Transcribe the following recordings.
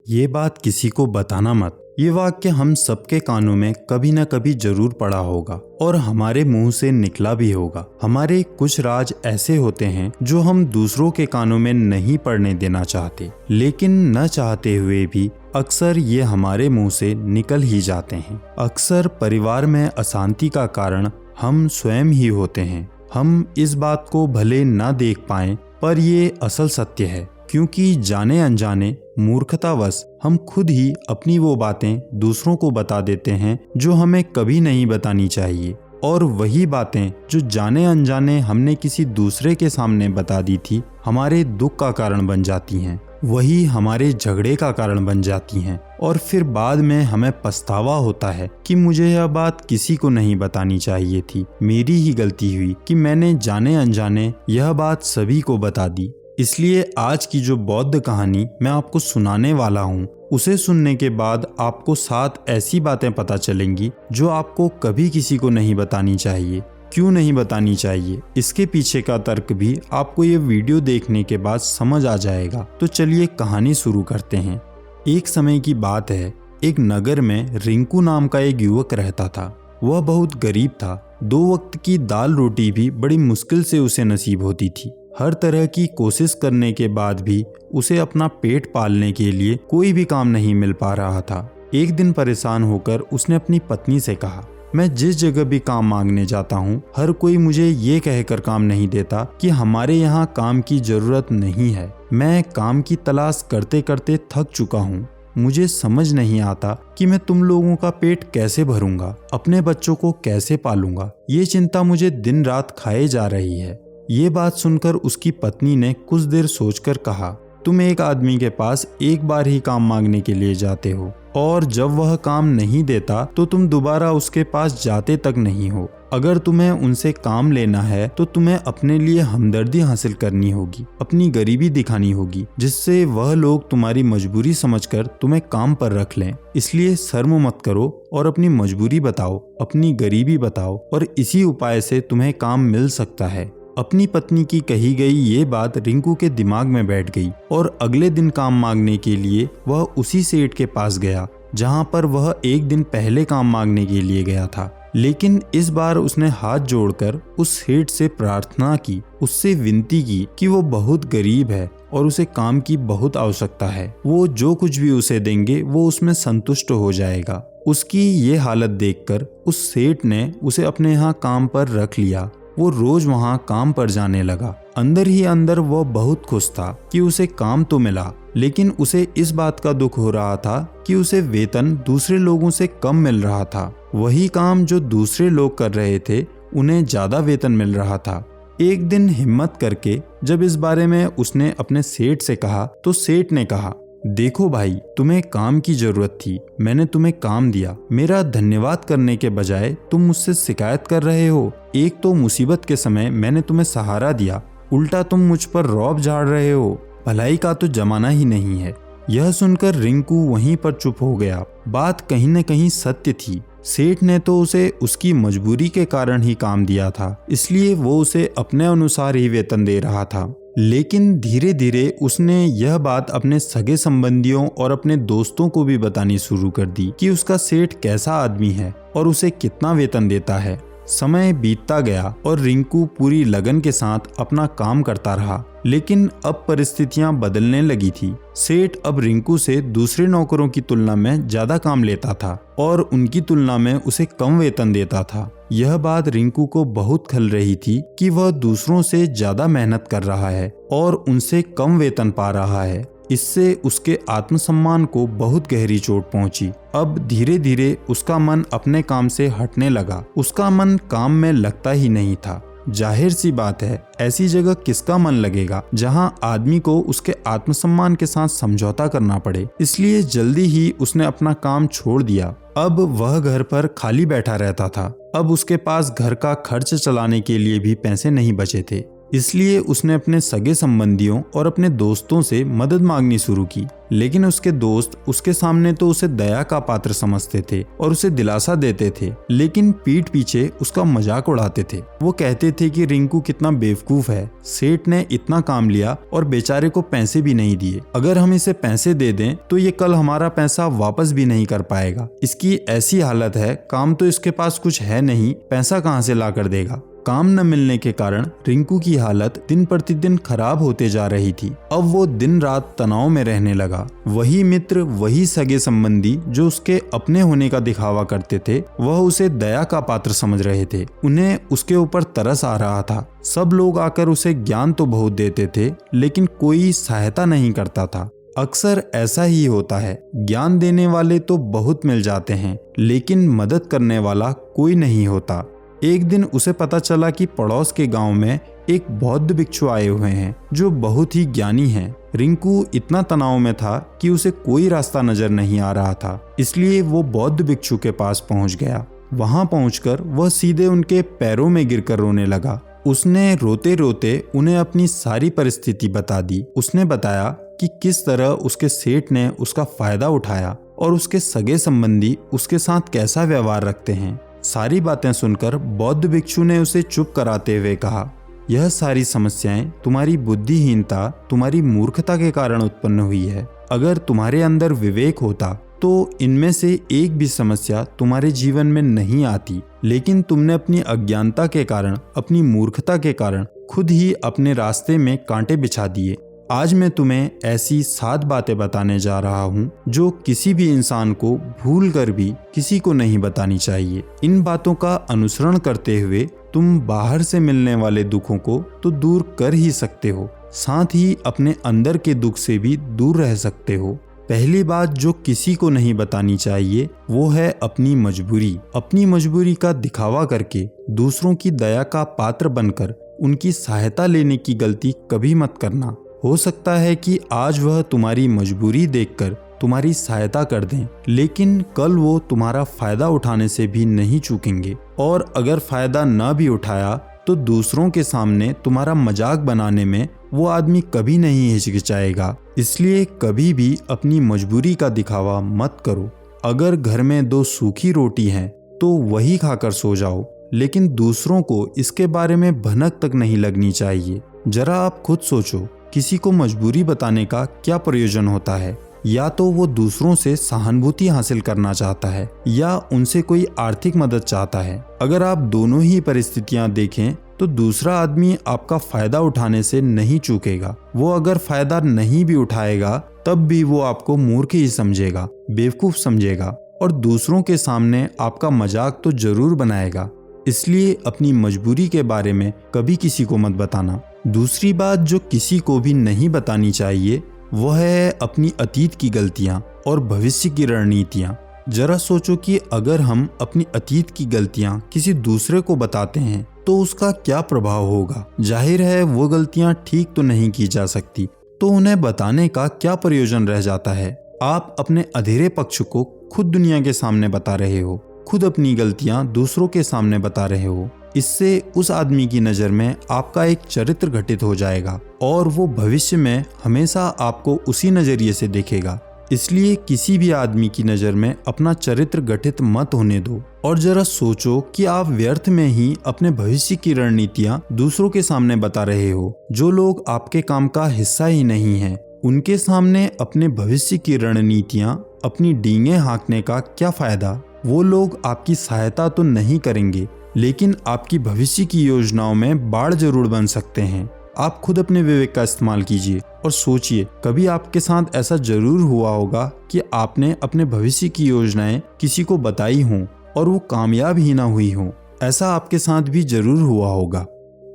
ये बात किसी को बताना मत। ये वाक्य हम सबके कानों में कभी न कभी जरूर पड़ा होगा और हमारे मुंह से निकला भी होगा। हमारे कुछ राज ऐसे होते हैं जो हम दूसरों के कानों में नहीं पड़ने देना चाहते, लेकिन न चाहते हुए भी अक्सर ये हमारे मुंह से निकल ही जाते हैं। अक्सर परिवार में अशांति का कारण हम स्वयं ही होते हैं। हम इस बात को भले न देख पाएं, पर ये असल सत्य है, क्योंकि जाने अनजाने मूर्खतावश हम खुद ही अपनी वो बातें दूसरों को बता देते हैं जो हमें कभी नहीं बतानी चाहिए। और वही बातें जो जाने अनजाने हमने किसी दूसरे के सामने बता दी थी, हमारे दुख का कारण बन जाती हैं, वही हमारे झगड़े का कारण बन जाती हैं। और फिर बाद में हमें पछतावा होता है कि मुझे यह बात किसी को नहीं बतानी चाहिए थी, मेरी ही गलती हुई कि मैंने जाने अनजाने यह बात सभी को बता दी। इसलिए आज की जो बौद्ध कहानी मैं आपको सुनाने वाला हूँ, उसे सुनने के बाद आपको 7 ऐसी बातें पता चलेंगी जो आपको कभी किसी को नहीं बतानी चाहिए। क्यों नहीं बतानी चाहिए, इसके पीछे का तर्क भी आपको ये वीडियो देखने के बाद समझ आ जाएगा। तो चलिए कहानी शुरू करते हैं। एक समय की बात है, एक नगर में रिंकू नाम का एक युवक रहता था। वह बहुत गरीब था। 2 वक्त की दाल रोटी भी बड़ी मुश्किल से उसे नसीब होती थी। हर तरह की कोशिश करने के बाद भी उसे अपना पेट पालने के लिए कोई भी काम नहीं मिल पा रहा था। एक दिन परेशान होकर उसने अपनी पत्नी से कहा, मैं जिस जगह भी काम मांगने जाता हूँ, हर कोई मुझे ये कहकर काम नहीं देता कि हमारे यहाँ काम की जरूरत नहीं है। मैं काम की तलाश करते करते थक चुका हूँ। मुझे समझ नहीं आता कि मैं तुम लोगों का पेट कैसे भरूंगा, अपने बच्चों को कैसे पालूंगा। ये चिंता मुझे दिन रात खाए जा रही है। ये बात सुनकर उसकी पत्नी ने कुछ देर सोचकर कहा, तुम एक आदमी के पास एक बार ही काम मांगने के लिए जाते हो, और जब वह काम नहीं देता तो तुम दोबारा उसके पास जाते तक नहीं हो। अगर तुम्हें उनसे काम लेना है तो तुम्हें अपने लिए हमदर्दी हासिल करनी होगी, अपनी गरीबी दिखानी होगी, जिससे वह लोग तुम्हारी मजबूरी समझकर तुम्हें काम पर रख लें। इसलिए शर्म मत करो और अपनी मजबूरी बताओ, अपनी गरीबी बताओ, और इसी उपाय से तुम्हें काम मिल सकता है। अपनी पत्नी की कही गई ये बात रिंकू के दिमाग में बैठ गई और अगले दिन काम मांगने के लिए वह उसी सेठ के पास गया जहां पर वह एक दिन पहले काम मांगने के लिए गया था। लेकिन इस बार उसने हाथ जोड़कर उस सेठ से प्रार्थना की, उससे विनती की कि वो बहुत गरीब है और उसे काम की बहुत आवश्यकता है। वो जो कुछ भी उसे देंगे वो उसमें संतुष्ट हो जाएगा। उसकी ये हालत देखकर उस सेठ ने उसे अपने यहाँ काम पर रख लिया। वो रोज वहाँ काम पर जाने लगा। अंदर ही अंदर वह बहुत खुश था कि उसे काम तो मिला, लेकिन उसे इस बात का दुख हो रहा था कि उसे वेतन दूसरे लोगों से कम मिल रहा था। वही काम जो दूसरे लोग कर रहे थे, उन्हें ज्यादा वेतन मिल रहा था। एक दिन हिम्मत करके जब इस बारे में उसने अपने सेठ से कहा, तो सेठ ने कहा, देखो भाई, तुम्हें काम की जरूरत थी, मैंने तुम्हें काम दिया। मेरा धन्यवाद करने के बजाय तुम मुझसे शिकायत कर रहे हो। एक तो मुसीबत के समय मैंने तुम्हें सहारा दिया, उल्टा तुम मुझ पर रौब झाड़ रहे हो। भलाई का तो जमाना ही नहीं है। यह सुनकर रिंकू वहीं पर चुप हो गया। बात कहीं न कहीं सत्य थी। सेठ ने तो उसे उसकी मजबूरी के कारण ही काम दिया था, इसलिए वो उसे अपने अनुसार ही वेतन दे रहा था। लेकिन धीरे धीरे उसने यह बात अपने सगे संबंधियों और अपने दोस्तों को भी बतानी शुरू कर दी कि उसका सेठ कैसा आदमी है और उसे कितना वेतन देता है। समय बीतता गया और रिंकू पूरी लगन के साथ अपना काम करता रहा, लेकिन अब परिस्थितियां बदलने लगी थी। सेठ अब रिंकू से दूसरे नौकरों की तुलना में ज्यादा काम लेता था और उनकी तुलना में उसे कम वेतन देता था। यह बात रिंकू को बहुत खल रही थी कि वह दूसरों से ज्यादा मेहनत कर रहा है और उनसे कम वेतन पा रहा है। इससे उसके आत्मसम्मान को बहुत गहरी चोट पहुंची। अब धीरे धीरे उसका मन अपने काम से हटने लगा। उसका मन काम में लगता ही नहीं था। जाहिर सी बात है, ऐसी जगह किसका मन लगेगा जहां आदमी को उसके आत्मसम्मान के साथ समझौता करना पड़े। इसलिए जल्दी ही उसने अपना काम छोड़ दिया। अब वह घर पर खाली बैठा रहता था। अब उसके पास घर का खर्च चलाने के लिए भी पैसे नहीं बचे थे। इसलिए उसने अपने सगे संबंधियों और अपने दोस्तों से मदद मांगनी शुरू की। लेकिन उसके दोस्त उसके सामने तो उसे दया का पात्र समझते थे और उसे दिलासा देते थे, लेकिन पीठ पीछे उसका मजाक उड़ाते थे। वो कहते थे कि रिंकू कितना बेवकूफ है, सेठ ने इतना काम लिया और बेचारे को पैसे भी नहीं दिए। अगर हम इसे पैसे दे दें तो ये कल हमारा पैसा वापस भी नहीं कर पाएगा। इसकी ऐसी हालत है, काम तो इसके पास कुछ है नहीं, पैसा कहाँ से ला कर देगा। काम न मिलने के कारण रिंकू की हालत दिन प्रतिदिन खराब होते जा रही थी। अब वो दिन रात तनाव में रहने लगा। वही मित्र, वही सगे संबंधी जो उसके अपने होने का दिखावा करते थे, वह उसे दया का पात्र समझ रहे थे। उन्हें उसके ऊपर तरस आ रहा था। सब लोग आकर उसे ज्ञान तो बहुत देते थे, लेकिन कोई सहायता नहीं करता था। अक्सर ऐसा ही होता है, ज्ञान देने वाले तो बहुत मिल जाते हैं, लेकिन मदद करने वाला कोई नहीं होता। एक दिन उसे पता चला कि पड़ोस के गांव में एक बौद्ध भिक्षु आए हुए हैं जो बहुत ही ज्ञानी हैं। रिंकू इतना तनाव में था कि उसे कोई रास्ता नजर नहीं आ रहा था, इसलिए वो बौद्ध भिक्षु के पास पहुंच गया। वहां पहुंचकर वह सीधे उनके पैरों में गिरकर रोने लगा। उसने रोते रोते उन्हें अपनी सारी परिस्थिति बता दी। उसने बताया कि किस तरह उसके सेठ ने उसका फायदा उठाया और उसके सगे संबंधी उसके साथ कैसा व्यवहार रखते हैं। सारी बातें सुनकर बौद्ध भिक्षु ने उसे चुप कराते हुए कहा, यह सारी समस्याएं तुम्हारी बुद्धिहीनता, तुम्हारी मूर्खता के कारण उत्पन्न हुई है। अगर तुम्हारे अंदर विवेक होता तो इनमें से एक भी समस्या तुम्हारे जीवन में नहीं आती, लेकिन तुमने अपनी अज्ञानता के कारण, अपनी मूर्खता के कारण खुद ही अपने रास्ते में कांटे बिछा दिए। आज मैं तुम्हें ऐसी 7 बातें बताने जा रहा हूँ जो किसी भी इंसान को भूल कर भी किसी को नहीं बतानी चाहिए। इन बातों का अनुसरण करते हुए तुम बाहर से मिलने वाले दुखों को तो दूर कर ही सकते हो, साथ ही अपने अंदर के दुख से भी दूर रह सकते हो। पहली बात जो किसी को नहीं बतानी चाहिए वो है अपनी मजबूरी। अपनी मजबूरी का दिखावा करके दूसरों की दया का पात्र बनकर उनकी सहायता लेने की गलती कभी मत करना। हो सकता है कि आज वह तुम्हारी मजबूरी देखकर तुम्हारी सहायता कर दें, लेकिन कल वो तुम्हारा फायदा उठाने से भी नहीं चूकेंगे, और अगर फायदा न भी उठाया तो दूसरों के सामने तुम्हारा मजाक बनाने में वो आदमी कभी नहीं हिचकिचाएगा। इसलिए कभी भी अपनी मजबूरी का दिखावा मत करो। अगर घर में 2 सूखी रोटी हैं तो वही खाकर सो जाओ, लेकिन दूसरों को इसके बारे में भनक तक नहीं लगनी चाहिए। जरा आप खुद सोचो, किसी को मजबूरी बताने का क्या प्रयोजन होता है? या तो वो दूसरों से सहानुभूति हासिल करना चाहता है या उनसे कोई आर्थिक मदद चाहता है। अगर आप दोनों ही परिस्थितियां देखें तो दूसरा आदमी आपका फायदा उठाने से नहीं चूकेगा। वो अगर फायदा नहीं भी उठाएगा तब भी वो आपको मूर्ख ही समझेगा, बेवकूफ समझेगा, और दूसरों के सामने आपका मजाक तो जरूर बनाएगा। इसलिए अपनी मजबूरी के बारे में कभी किसी को मत बताना। दूसरी बात जो किसी को भी नहीं बतानी चाहिए वह है अपनी अतीत की गलतियां और भविष्य की रणनीतियां। जरा सोचो कि अगर हम अपनी अतीत की गलतियां किसी दूसरे को बताते हैं तो उसका क्या प्रभाव होगा। जाहिर है वो गलतियां ठीक तो नहीं की जा सकती, तो उन्हें बताने का क्या प्रयोजन रह जाता है। आप अपने अधूरे पक्ष को खुद दुनिया के सामने बता रहे हो, खुद अपनी गलतियां दूसरों के सामने बता रहे हो। इससे उस आदमी की नज़र में आपका एक चरित्र घटित हो जाएगा और वो भविष्य में हमेशा आपको उसी नज़रिए से देखेगा। इसलिए किसी भी आदमी की नज़र में अपना चरित्र गठित मत होने दो, और जरा सोचो कि आप व्यर्थ में ही अपने भविष्य की रणनीतियां दूसरों के सामने बता रहे हो। जो लोग आपके काम का हिस्सा ही नहीं हैं, उनके सामने अपने भविष्य की रणनीतियां, अपनी डींगे हाँकने का क्या फायदा। वो लोग आपकी सहायता तो नहीं करेंगे, लेकिन आपकी भविष्य की योजनाओं में बाढ़ जरूर बन सकते हैं। आप खुद अपने विवेक का इस्तेमाल कीजिए और सोचिए, कभी आपके साथ ऐसा जरूर हुआ होगा कि आपने अपने भविष्य की योजनाएं किसी को बताई हों और वो कामयाब ही ना हुई हों। ऐसा आपके साथ भी जरूर हुआ होगा।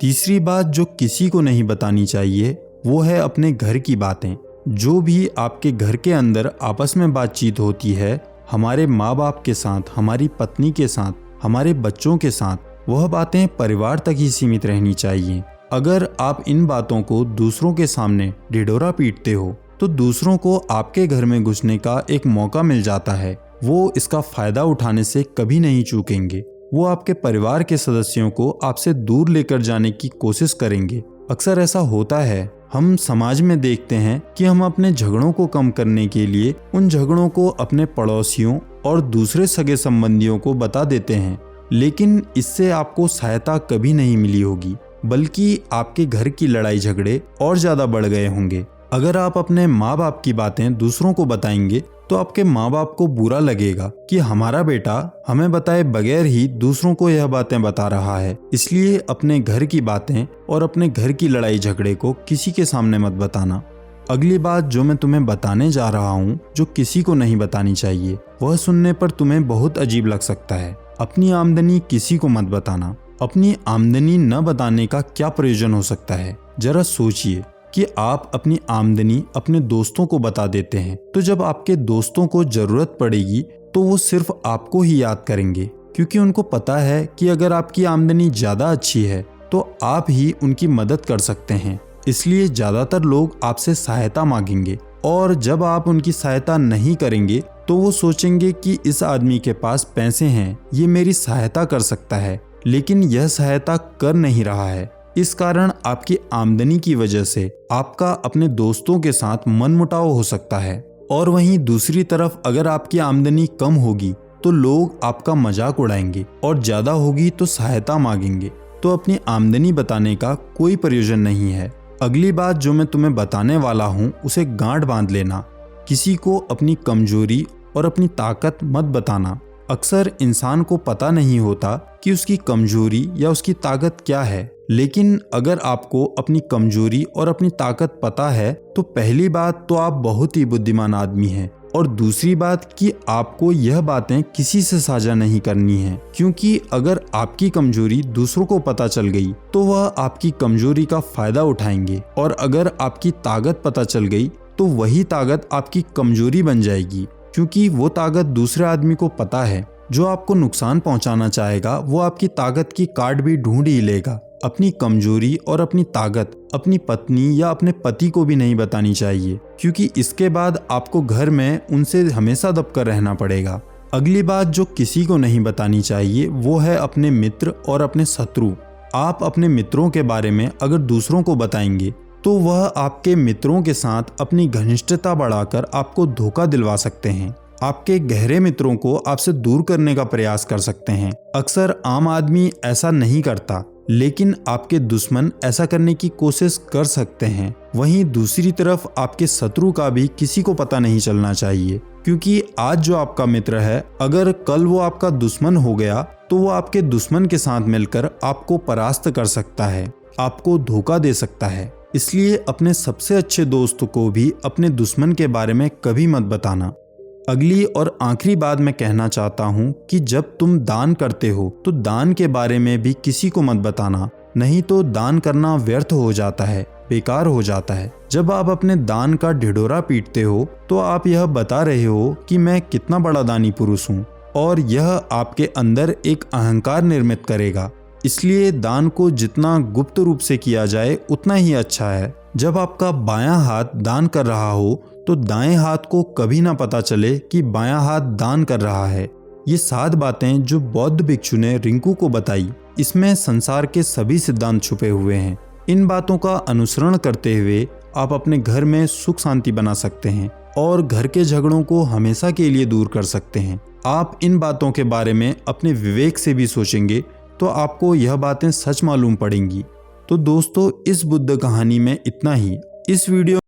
तीसरी बात जो किसी को नहीं बतानी चाहिए वो है अपने घर की बातें। जो भी आपके घर के अंदर आपस में बातचीत होती है, हमारे माँ बाप के साथ, हमारी पत्नी के साथ, हमारे बच्चों के साथ, वह बातें परिवार तक ही सीमित रहनी चाहिए। अगर आप इन बातों को दूसरों के सामने ढिढोरा पीटते हो तो दूसरों को आपके घर में घुसने का एक मौका मिल जाता है। वो इसका फायदा उठाने से कभी नहीं चूकेंगे। वो आपके परिवार के सदस्यों को आपसे दूर लेकर जाने की कोशिश करेंगे। अक्सर ऐसा होता है, हम समाज में देखते हैं कि हम अपने झगड़ों को कम करने के लिए उन झगड़ों को अपने पड़ोसियों और दूसरे सगे संबंधियों को बता देते हैं, लेकिन इससे आपको सहायता कभी नहीं मिली होगी, बल्कि आपके घर की लड़ाई झगड़े और ज्यादा बढ़ गए होंगे। अगर आप अपने माँ बाप की बातें दूसरों को बताएंगे तो आपके माँ बाप को बुरा लगेगा कि हमारा बेटा हमें बताए बगैर ही दूसरों को यह बातें बता रहा है। इसलिए अपने घर की बातें और अपने घर की लड़ाई झगड़े को किसी के सामने मत बताना। अगली बात जो मैं तुम्हें बताने जा रहा हूँ, जो किसी को नहीं बतानी चाहिए, वह सुनने पर तुम्हें बहुत अजीब लग सकता है। अपनी आमदनी किसी को मत बताना। अपनी आमदनी न बताने का क्या प्रयोजन हो सकता है? जरा सोचिए कि आप अपनी आमदनी अपने दोस्तों को बता देते हैं, तो जब आपके दोस्तों को जरूरत पड़ेगी तो वो सिर्फ आपको ही याद करेंगे, क्योंकि उनको पता है कि अगर आपकी आमदनी ज्यादा अच्छी है तो आप ही उनकी मदद कर सकते हैं। इसलिए ज्यादातर लोग आपसे सहायता मांगेंगे, और जब आप उनकी सहायता नहीं करेंगे तो वो सोचेंगे कि इस आदमी के पास पैसे हैं, ये मेरी सहायता कर सकता है, लेकिन यह सहायता कर नहीं रहा है। इस कारण आपकी आमदनी की वजह से आपका अपने दोस्तों के साथ मनमुटाव हो सकता है। और वहीं दूसरी तरफ अगर आपकी आमदनी कम होगी तो लोग आपका मजाक उड़ाएंगे, और ज्यादा होगी तो सहायता मांगेंगे। तो अपनी आमदनी बताने का कोई प्रयोजन नहीं है। अगली बात जो मैं तुम्हें बताने वाला हूँ उसे गांठ बांध लेना। किसी को अपनी कमजोरी और अपनी ताकत मत बताना। अक्सर इंसान को पता नहीं होता कि उसकी कमजोरी या उसकी ताकत क्या है, लेकिन अगर आपको अपनी कमजोरी और अपनी ताकत पता है तो पहली बात तो आप बहुत ही बुद्धिमान आदमी हैं, और दूसरी बात कि आपको यह बातें किसी से साझा नहीं करनी है, क्योंकि अगर आपकी कमजोरी दूसरों को पता चल गई तो वह आपकी कमजोरी का फायदा उठाएंगे, और अगर आपकी ताकत पता चल गई तो वही ताकत आपकी कमजोरी बन जाएगी, क्योंकि वो ताकत दूसरे आदमी को पता है। जो आपको नुकसान पहुंचाना चाहेगा वो आपकी ताकत की काट भी ढूंढ ही लेगा। अपनी कमजोरी और अपनी ताकत अपनी पत्नी या अपने पति को भी नहीं बतानी चाहिए, क्योंकि इसके बाद आपको घर में उनसे हमेशा दबकर रहना पड़ेगा। अगली बात जो किसी को नहीं बतानी चाहिए वो है अपने मित्र और अपने शत्रु। आप अपने मित्रों के बारे में अगर दूसरों को बताएंगे तो वह आपके मित्रों के साथ अपनी घनिष्ठता बढ़ाकर आपको धोखा दिलवा सकते हैं। आपके गहरे मित्रों को आपसे दूर करने का प्रयास कर सकते हैं। अक्सर आम आदमी ऐसा नहीं करता, लेकिन आपके दुश्मन ऐसा करने की कोशिश कर सकते हैं। वहीं दूसरी तरफ आपके शत्रु का भी किसी को पता नहीं चलना चाहिए, क्योंकि आज जो आपका मित्र है अगर कल वो आपका दुश्मन हो गया तो वो आपके दुश्मन के साथ मिलकर आपको परास्त कर सकता है, आपको धोखा दे सकता है। इसलिए अपने सबसे अच्छे दोस्त को भी अपने दुश्मन के बारे में कभी मत बताना। अगली और आखिरी बात मैं कहना चाहता हूँ कि जब तुम दान करते हो तो दान के बारे में भी किसी को मत बताना, नहीं तो दान करना व्यर्थ हो जाता है, बेकार हो जाता है। जब आप अपने दान का ढिढोरा पीटते हो तो आप यह बता रहे हो कि मैं कितना बड़ा दानी पुरुष हूँ, और यह आपके अंदर एक अहंकार निर्मित करेगा। इसलिए दान को जितना गुप्त रूप से किया जाए उतना ही अच्छा है। जब आपका बायां हाथ दान कर रहा हो तो दाएं हाथ को कभी ना पता चले कि बायां हाथ दान कर रहा है। ये 7 बातें जो बौद्ध भिक्षु ने रिंकू को बताई, इसमें संसार के सभी सिद्धांत छुपे हुए हैं। इन बातों का अनुसरण करते हुए आप अपने घर में सुख शांति बना सकते हैं और घर के झगड़ों को हमेशा के लिए दूर कर सकते हैं। आप इन बातों के बारे में अपने विवेक से भी सोचेंगे तो आपको यह बातें सच मालूम पड़ेंगी। तो दोस्तों, इस बुद्ध कहानी में इतना ही। इस वीडियो